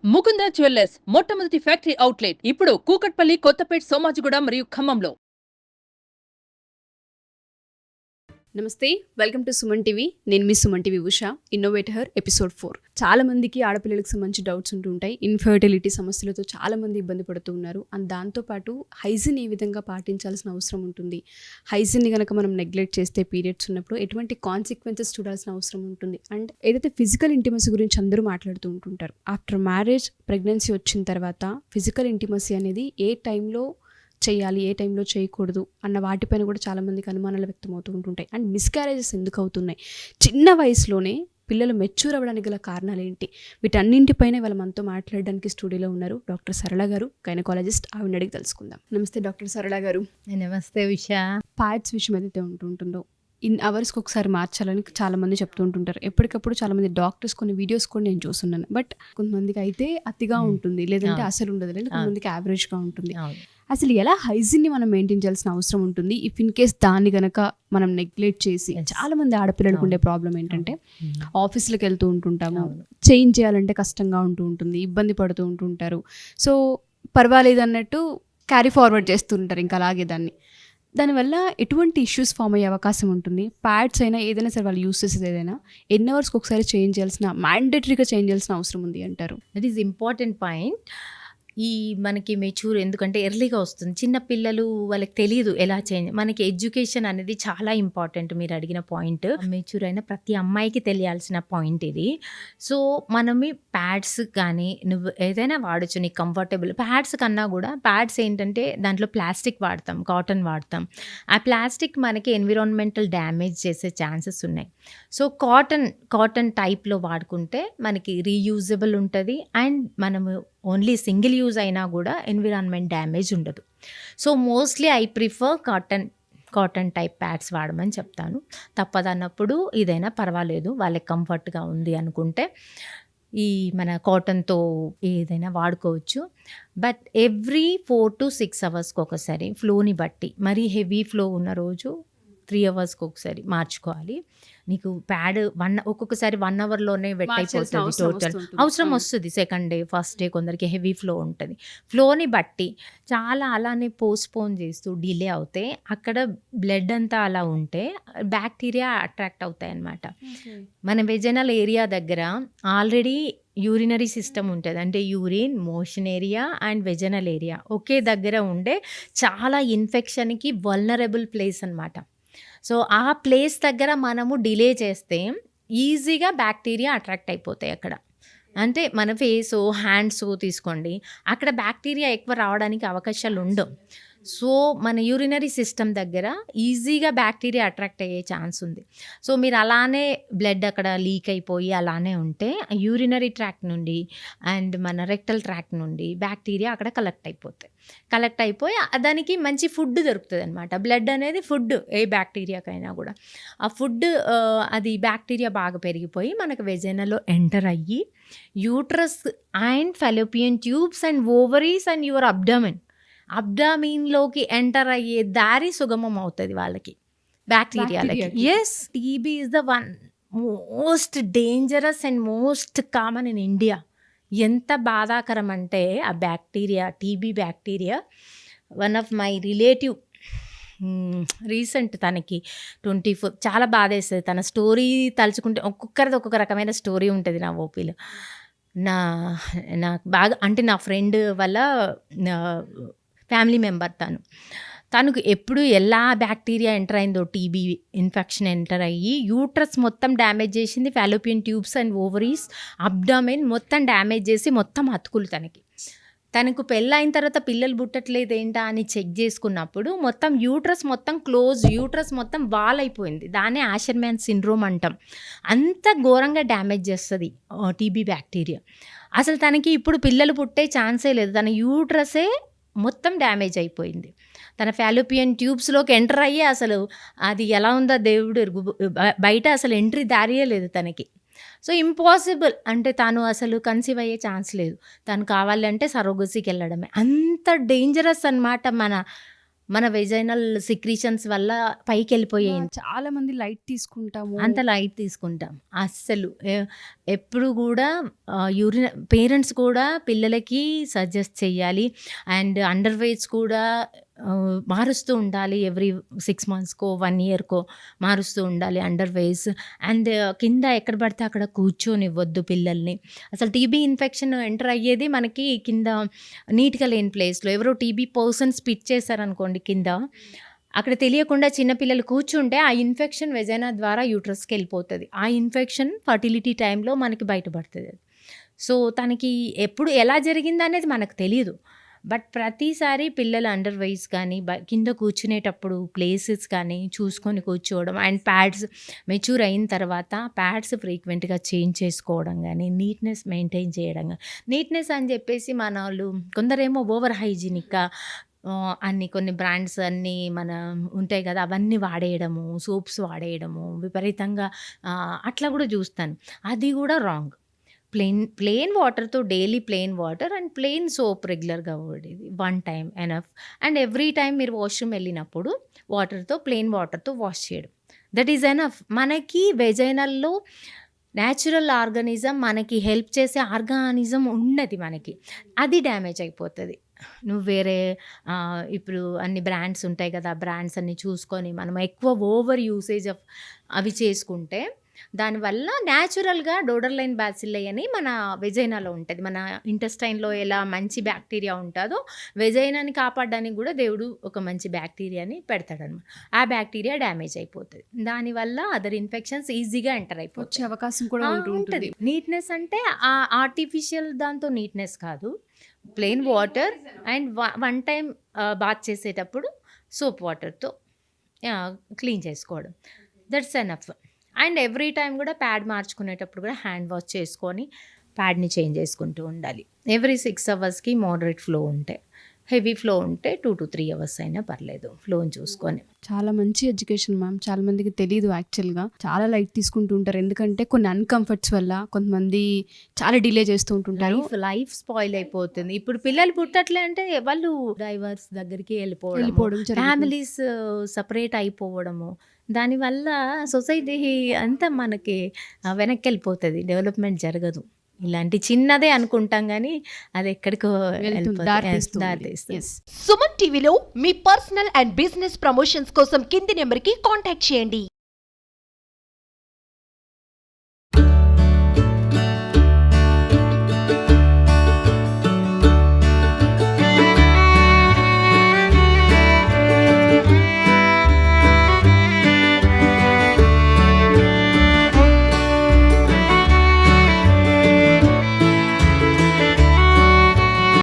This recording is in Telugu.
ముకుంద జ్యువెల్లర్స్ మొట్టమొదటి ఫ్యాక్టరీ అవుట్లెట్ ఇప్పుడు కూకట్పల్లి, కొత్తపేట్, సోమాజిగూడ మరియు ఖమ్మంలో. నమస్తే, వెల్కమ్ టు సుమన్ టీవీ. నేను మీ Suman TV Usha, innovator episode 4. చాలా మందికి ఆడపిల్లలకు సంబంధించి డౌట్స్ ఉంటూ ఉంటాయి. ఇన్ఫర్టిలిటీ సమస్యలతో చాలా మంది ఇబ్బంది పడుతూ ఉన్నారు. అండ్ దాంతోపాటు హైజీన్ ఏ విధంగా పాటించాల్సిన అవసరం ఉంటుంది, హైజీన్ని కనుక మనం నెగ్లెక్ట్ చేస్తే పీరియడ్స్ ఉన్నప్పుడు ఎటువంటి కాన్సిక్వెన్సెస్ చూడాల్సిన అవసరం ఉంటుంది. అండ్ ఏదైతే ఫిజికల్ ఇంటిమసీ గురించి అందరూ మాట్లాడుతూ ఉంటుంటారు, ఆఫ్టర్ మ్యారేజ్ ప్రెగ్నెన్సీ వచ్చిన తర్వాత ఫిజికల్ ఇంటిమసీ అనేది ఏ టైంలో చేయాలి, ఏ టైంలో చేయకూడదు అన్న వాటిపైన కూడా చాలామందికి అనుమానాలు వ్యక్తమవుతూ ఉంటుంటాయి. అండ్ మిస్క్యారేజెస్ ఎందుకు అవుతున్నాయి, చిన్న వయసులోనే పిల్లలు మెచ్యూర్ అవ్వడానికి గల కారణాలు ఏంటి, వీటన్నింటిపైన వాళ్ళ మనతో మాట్లాడడానికి స్టూడియోలో ఉన్నారు డాక్టర్ సరళ గారు, గైనకాలజిస్ట్. ఆవిడ అడిగి తెలుసుకుందాం. నమస్తే డాక్టర్ సరళ గారు. నమస్తే ఉషా. ప్యాడ్స్ విషయం ఏదైతే ఉంటుందో ఇన్ అవర్స్కి ఒకసారి మార్చాలని చాలామంది చెప్తూ ఉంటుంటారు. ఎప్పటికప్పుడు చాలామంది డాక్టర్స్ కొన్ని వీడియోస్ కూడా నేను చూస్తున్నాను. బట్ కొంతమందికి అయితే అతిగా ఉంటుంది, లేదంటే అసలు ఉండదు, లేదంటే కొంతమందికి యావరేజ్గా ఉంటుంది. అసలు ఎలా హైజీన్ని మనం మెయింటైన్ చేయాల్సిన అవసరం ఉంటుంది ఇఫ్ ఇన్ కేస్ దాన్ని గనక మనం నెగ్లెక్ట్ చేసి? చాలా మంది ఆడపిల్లలకు ఉండే ప్రాబ్లం ఏంటంటే ఆఫీసులకు వెళ్తూ ఉంటుంటాము, చేంజ్ చేయాలంటే కష్టంగా ఉంటుంది, ఇబ్బంది పడుతూ ఉంటుంటారు. సో పర్వాలేదు అన్నట్టు క్యారీ ఫార్వర్డ్ చేస్తుంటారు ఇంకా అలాగే దానివల్ల ఎటువంటి ఇష్యూస్ ఫామ్ అయ్యే అవకాశం ఉంటుంది? ప్యాడ్స్ అయినా ఏదైనా సరే వాళ్ళు యూస్ చేసేది ఏదైనా ఎన్ని అవర్స్కి ఒకసారి చేంజ్ చేయాల్సిన, మ్యాండేటరీగా చేంజ్ చేయాల్సిన అవసరం ఉంది అంటారు? That is important point. ఈ మనకి మెచ్యూర్ ఎందుకంటే ఎర్లీగా వస్తుంది, చిన్న పిల్లలు వాళ్ళకి తెలియదు ఎలా చేంజ్. మనకి ఎడ్యుకేషన్ అనేది చాలా ఇంపార్టెంట్. మీరు అడిగిన పాయింట్ మెచ్యూర్ అయిన ప్రతి అమ్మాయికి తెలియాల్సిన పాయింట్ ఇది. సో మనం ప్యాడ్స్ కానీ నువ్వు ఏదైనా వాడచ్చు, నీకు కంఫర్టబుల్. ప్యాడ్స్ కన్నా కూడా ప్యాడ్స్ ఏంటంటే దాంట్లో ప్లాస్టిక్ వాడతాం, కాటన్ వాడతాం. ఆ ప్లాస్టిక్ మనకి ఎన్విరాన్మెంటల్ డ్యామేజ్ చేసే ఛాన్సెస్ ఉన్నాయి. సో కాటన్ టైప్లో వాడుకుంటే మనకి రీయూజబుల్ ఉంటుంది. అండ్ మనము ఓన్లీ సింగిల్ యూజ్ అయినా కూడా ఎన్విరాన్మెంట్ డ్యామేజ్ ఉండదు. So mostly I prefer cotton type pads వాడమని చెప్తాను. తప్పదన్నప్పుడు ఇదైనా పర్వాలేదు, వాళ్ళకి కంఫర్ట్గా ఉంది అనుకుంటే ఈ మన కాటన్తో ఏదైనా వాడుకోవచ్చు. బట్ ఎవ్రీ 4 to 6 అవర్స్కి ఒకసారి, ఫ్లోని బట్టి, మరీ హెవీ ఫ్లో ఉన్న రోజు 3 అవర్స్కి ఒకసారి మార్చుకోవాలి. నీకు ప్యాడ్ ఒక్కొక్కసారి 1 అవర్లోనే వెట్ అయిపోతుంది, టోటల్ అవసరం వస్తుంది. సెకండ్ డే, ఫస్ట్ డే కొందరికి హెవీ ఫ్లో ఉంటుంది. ఫ్లోని బట్టి చాలా అలానే పోస్ట్పోన్ చేస్తూ డిలే అవుతే అక్కడ బ్లడ్ అంతా అలా ఉంటే బ్యాక్టీరియా అట్రాక్ట్ అవుతాయి అన్నమాట. మన వెజనల్ ఏరియా దగ్గర ఆల్రెడీ యూరినరీ సిస్టమ్ ఉంటుంది, అంటే urine, motion area and vaginal area ఒకే దగ్గర ఉండే చాలా ఇన్ఫెక్షన్కి వల్నరబుల్ ప్లేస్ అన్నమాట. సో ఆ ప్లేస్ దగ్గర మనము డిలే చేస్తే ఈజీగా బ్యాక్టీరియా అట్రాక్ట్ అయిపోతాయి అక్కడ. అంటే మన ఫేసు, హ్యాండ్స్ తీసుకోండి, అక్కడ బ్యాక్టీరియా ఎక్కువ రావడానికి అవకాశాలు ఉండవు. సో మన యూరినరీ సిస్టమ్ దగ్గర ఈజీగా బ్యాక్టీరియా అట్రాక్ట్ అయ్యే ఛాన్స్ ఉంది. సో మీరు అలానే బ్లడ్ అక్కడ లీక్ అయిపోయి అలానే ఉంటే యూరినరీ ట్రాక్ట్ నుండి అండ్ మన రెక్టల్ ట్రాక్ట్ నుండి బ్యాక్టీరియా అక్కడ కలెక్ట్ అయిపోయి దానికి మంచి ఫుడ్ దొరుకుతుంది అనమాట. బ్లడ్ అనేది ఫుడ్ ఏ బ్యాక్టీరియాకైనా కూడా. ఆ ఫుడ్ అది బ్యాక్టీరియా బాగా పెరిగిపోయి మనకు వెజైనాలో ఎంటర్ అయ్యి uterus and fallopian tubes and ovaries and your అబ్డామిన్లోకి ఎంటర్ అయ్యే దారి సుగమం అవుతుంది వాళ్ళకి, బ్యాక్టీరియాలకి. Yes, TB is the one most dangerous and most common in India. ఎంత బాధాకరం అంటే ఆ bacteria, TB bacteria. One of my relative recent, తనకి 24, చాలా బాధేస్తుంది. తన స్టోరీ తలుచుకుంటే ఒక్కొక్కరిది ఒక్కొక్క రకమైన స్టోరీ ఉంటుంది నా ఓపీలో. నాకు బాగా అంటే నా ఫ్రెండ్ వాళ్ళ ఫ్యామిలీ మెంబర్ తనకు ఎప్పుడు ఎలా బ్యాక్టీరియా ఎంటర్ అయిందో, టీబీ ఇన్ఫెక్షన్ ఎంటర్ అయ్యి యూట్రస్ మొత్తం డ్యామేజ్ చేసింది, Fallopian tubes and ovaries, abdomen మొత్తం డ్యామేజ్ చేసి మొత్తం అతుకులు. తనకు పెళ్ళైన తర్వాత పిల్లలు పుట్టట్లేదు ఏంటా అని చెక్ చేసుకున్నప్పుడు మొత్తం యూట్రస్ మొత్తం క్లోజ్, యూట్రస్ మొత్తం వాల్ అయిపోయింది. దాన్నే ఆషర్మ్యాన్ సిండ్రోమ్ అంటాం. అంత ఘోరంగా డ్యామేజ్ చేస్తుంది టీబీ బ్యాక్టీరియా. అసలు తనకి ఇప్పుడు పిల్లలు పుట్టే ఛాన్సే లేదు, తన యూట్రసే మొత్తం డ్యామేజ్ అయిపోయింది. తన ఫాలోపియన్ ట్యూబ్స్లోకి ఎంటర్ అయ్యి అసలు అది ఎలా ఉందో దేవుడు ఎరుగు, బయట అసలు ఎంట్రీ దారియే లేదు తనకి. సో ఇంపాసిబుల్, అంటే తను అసలు కన్సీవ్ అయ్యే ఛాన్స్ లేదు. తను కావాలంటే సరోగసీకి వెళ్ళడమే. అంత డేంజరస్ అన్నమాట మన మన వెజైనల్ సిక్రీషన్స్ వల్ల పైకి వెళ్ళిపోయాయి. చాలా మంది లైట్ తీసుకుంటాము. అంత లైట్ తీసుకుంటాం అస్సలు. ఎప్పుడు కూడా పేరెంట్స్ కూడా పిల్లలకి సజెస్ట్ చేయాలి. అండ్ అండర్ వెయిట్స్ కూడా మారుస్తూ ఉండాలి. ఎవ్రీ 6 monthsకో 1 yearకో మారుస్తూ ఉండాలి అండర్ వెయిట్స్. అండ్ కింద ఎక్కడ పడితే అక్కడ కూర్చొనివ్వద్దు పిల్లల్ని. అసలు టీబీ ఇన్ఫెక్షన్ ఎంటర్ అయ్యేది మనకి కింద నీట్గా లేని ప్లేస్లో. ఎవరో టీబీ పర్సన్ స్పిట్ చేశారనుకోండి కింద, అక్కడ తెలియకుండా చిన్నపిల్లలు కూర్చుంటే ఆ ఇన్ఫెక్షన్ వెజైనా ద్వారా యూట్రస్కి వెళ్ళిపోతుంది. ఆ ఇన్ఫెక్షన్ ఫర్టిలిటీ టైంలో మనకి బయటపడుతుంది. సో తనకి ఎప్పుడు ఎలా జరిగింది అనేది మనకు తెలియదు. బట్ ప్రతిసారి పిల్లలు అండర్ వెయిట్స్ కానీ కింద కూర్చునేటప్పుడు ప్లేసెస్ కానీ చూసుకొని కూర్చోవడం. అండ్ ప్యాడ్స్ మెచ్యూర్ అయిన తర్వాత ప్యాడ్స్ ఫ్రీక్వెంట్గా చేంజ్ చేసుకోవడం కానీ, నీట్నెస్ మెయింటైన్ చేయడం కానీ. నీట్నెస్ అని చెప్పేసి మన వాళ్ళు కొందరేమో ఓవర్ హైజీనిక్గా కొన్ని బ్రాండ్స్ అన్నీ మన ఉంటాయి కదా, అవన్నీ వాడేయడము, సోప్స్ వాడేయడము విపరీతంగా, అట్లా కూడా చూస్తాను. అది కూడా రాంగ్. ప్లెయిన్ వాటర్తో daily plain water and plain soap రెగ్యులర్గా వాడేది 1 time enough. And every time మీరు వాష్రూమ్ వెళ్ళినప్పుడు ప్లెయిన్ వాటర్తో వాష్ చేయడం, దట్ ఈజ్ ఎనఫ్. మనకి వెజైనల్లో న్యాచురల్ ఆర్గానిజం, మనకి హెల్ప్ చేసే ఆర్గానిజం ఉన్నది మనకి, అది డ్యామేజ్ అయిపోతుంది. నువ్వు వేరే ఇప్పుడు అన్ని బ్రాండ్స్ ఉంటాయి కదా, బ్రాండ్స్ అన్ని చూసుకొని మనం ఎక్కువ ఓవర్ యూసేజ్ ఆఫ్ అవి చేసుకుంటే దానివల్ల న్యాచురల్గా డోడర్లైన్ బ్యాసిల్లై అని మన వెజైనాలో ఉంటుంది. మన ఇంటెస్టైన్లో ఎలా మంచి బ్యాక్టీరియా ఉంటుందో వెజైనాని కాపాడడానికి కూడా దేవుడు ఒక మంచి బ్యాక్టీరియాని పెడతాడనమాట. ఆ బ్యాక్టీరియా డ్యామేజ్ అయిపోతుంది. దానివల్ల అదర్ ఇన్ఫెక్షన్స్ ఈజీగా ఎంటర్ అయిపోతాయి, అవకాశం కూడా ఉంటుంది. నీట్నెస్ అంటే ఆర్టిఫిషియల్ దాంతో నీట్నెస్ కాదు. Plain water and 1 time bath చేసేటప్పుడు సోప్ వాటర్తో క్లీన్ చేసుకోవడం, that's enough. And every time కూడా ప్యాడ్ మార్చుకునేటప్పుడు కూడా హ్యాండ్ వాష్ చేసుకొని ప్యాడ్ని చేంజ్ చేసుకుంటూ ఉండాలి. ఎవ్రీ 6 hours మోడరేట్ ఫ్లో ఉంటే, హెవీ ఫ్లో ఉంటే 2 to 3 hours అయినా పర్లేదు ఫ్లోని చూసుకొని. చాలా మంచి ఎడ్యుకేషన్ మ్యామ్. చాలా మందికి తెలియదు యాక్చువల్గా, చాలా లైట్ తీసుకుంటూ ఉంటారు. ఎందుకంటే కొన్ని అన్కంఫర్ట్స్ వల్ల కొంతమంది చాలా డిలే చేస్తూ ఉంటుంటారు. లైఫ్ స్పాయిల్ అయిపోతుంది. ఇప్పుడు పిల్లలు పుట్టట్లే అంటే వాళ్ళు డైవర్స్ దగ్గరికి వెళ్ళిపోవడం, ఫ్యామిలీస్ సపరేట్ అయిపోవడము, దానివల్ల సొసైటీ అంతా మనకి వెనక్కి వెళ్ళిపోతుంది, డెవలప్మెంట్ జరగదు. ఇలాంటి చిన్నదే అనుకుంటాం కానీ అది ఎక్కడికో దారితీస్తుంది. సుమన్ టీవీలో మీ పర్సనల్ అండ్ బిజినెస్ ప్రమోషన్స్ కోసం కింది నెంబర్కి కాంటాక్ట్ చేయండి.